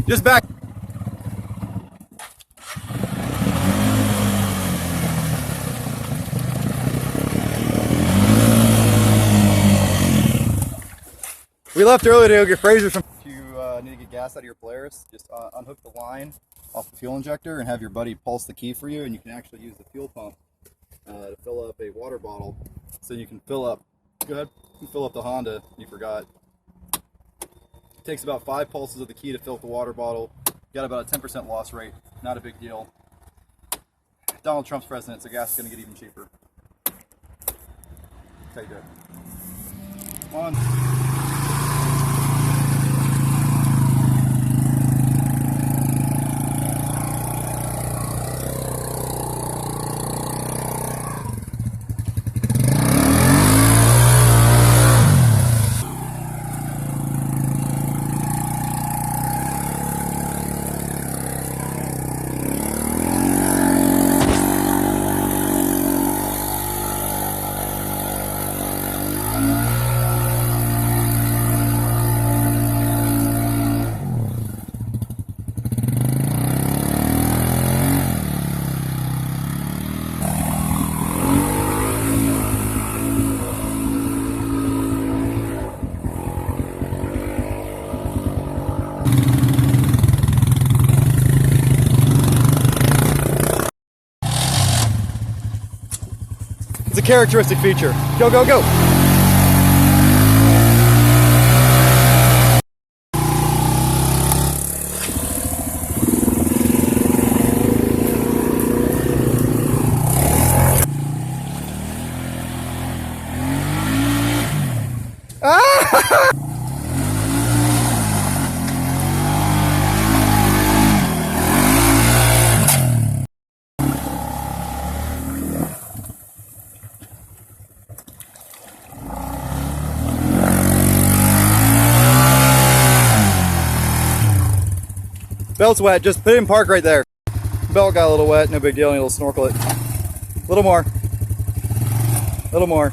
Just back. We left early to go get Fraser some. If you need to get gas out of your Polaris, just unhook the line off the fuel injector and have your buddy pulse the key for you, and you can actually use the fuel pump to fill up a water bottle. So you can fill up, go ahead, you can fill up the Honda you forgot. It takes about 5 pulses of the key to fill up the water bottle. You got about a 10% loss rate, not a big deal. Donald Trump's president, so gas is going to get even cheaper. That's how you do it. Come on. It's a characteristic feature. Go, go, go! Ah! Belt's wet, just put it in park right there. Belt got a little wet, no big deal, need a little snorkel it. A little more. A little more.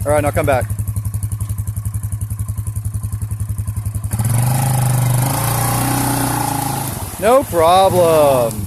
Alright, now come back. No problem.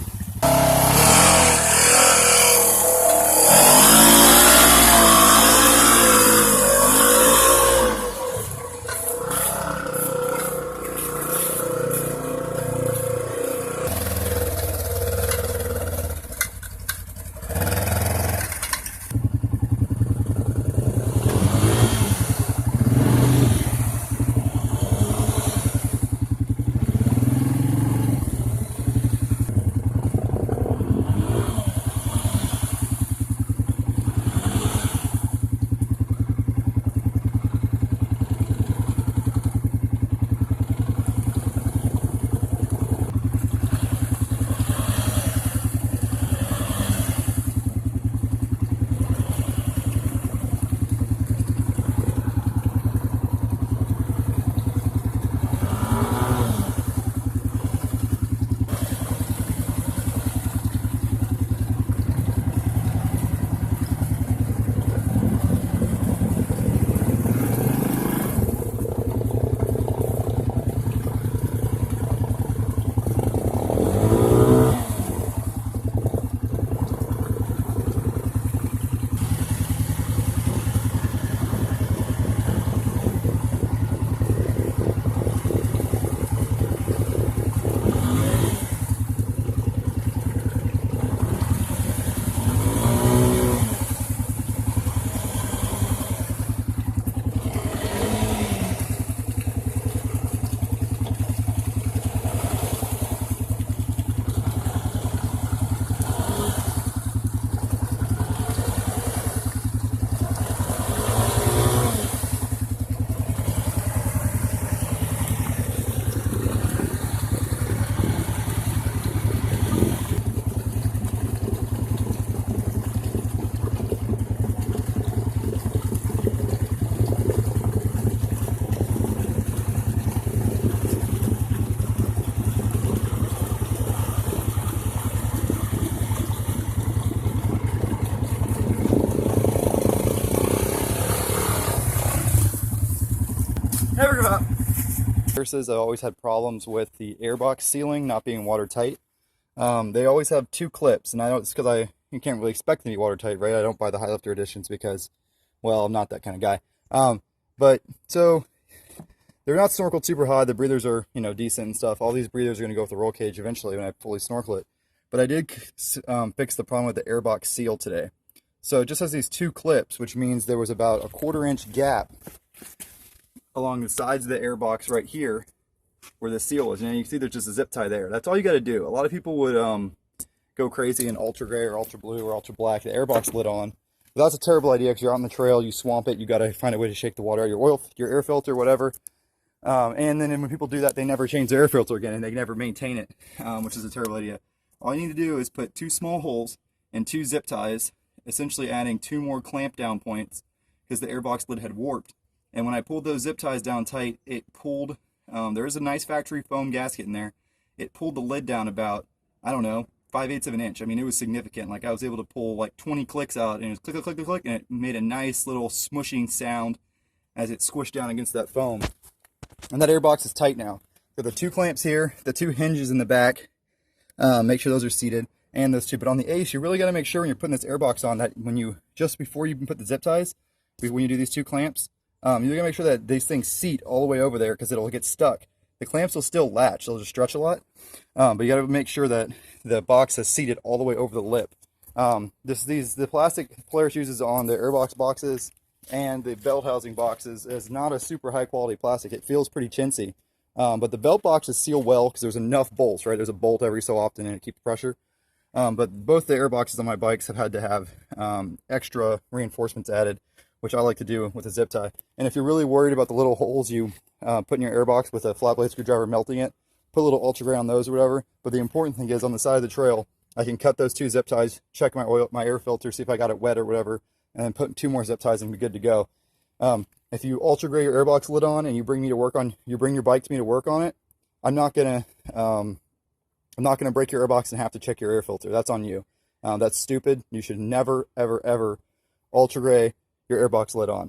Polarises, I've always had problems with the airbox sealing not being watertight. They always have 2 clips, and I know it's because you can't really expect them to be watertight, right? I don't buy the high lifter editions because, well, I'm not that kind of guy. But so they're not snorkeled super high. The breathers are, you know, decent and stuff. All these breathers are going to go with the roll cage eventually when I fully snorkel it. But I did fix the problem with the airbox seal today. So it just has these 2 clips, which means there was about a 1/4 inch gap along the sides of the airbox right here where the seal is. And you can see there's just a zip tie there. That's all you got to do. A lot of people would go crazy in ultra gray or ultra blue or ultra black, the airbox lid on. But that's a terrible idea because you're out on the trail, you swamp it, you got to find a way to shake the water out of your air filter, whatever. And then when people do that, they never change their air filter again and they never maintain it, which is a terrible idea. All you need to do is put 2 small holes and 2 zip ties, essentially adding 2 more clamp down points because the airbox lid had warped. And when I pulled those zip ties down tight, it pulled, there is a nice factory foam gasket in there. It pulled the lid down about, I don't know, 5/8 of an inch. I mean, it was significant. Like I was able to pull like 20 clicks out and it was click, click, click, click, and it made a nice little smushing sound as it squished down against that foam. And that airbox is tight now. Got the 2 clamps here, the 2 hinges in the back. Make sure those are seated, and those 2. But on the Ace, you really got to make sure when you're putting this airbox on that just before you put the zip ties, when you do these 2 clamps, you got to make sure that these things seat all the way over there because it'll get stuck. The clamps will still latch, they'll just stretch a lot, but you got to make sure that the box is seated all the way over the lip. The plastic Polaris uses on the airbox boxes and the belt housing boxes is not a super high quality plastic. It feels pretty chintzy. But the belt boxes seal well because there's enough bolts, right? There's a bolt every so often and it keeps pressure. But both the airboxes on my bikes have had to have extra reinforcements added, which I like to do with a zip tie. And if you're really worried about the little holes you put in your airbox with a flat blade screwdriver melting it, put a little ultra gray on those or whatever. But the important thing is on the side of the trail, I can cut those 2 zip ties, check my air filter, see if I got it wet or whatever, and then put 2 more zip ties and be good to go. If you ultra gray your airbox lid on and you bring your bike to me to work on it, I'm not gonna break your airbox and have to check your air filter. That's on you. That's stupid. You should never, ever, ever ultra gray your airbox lid on.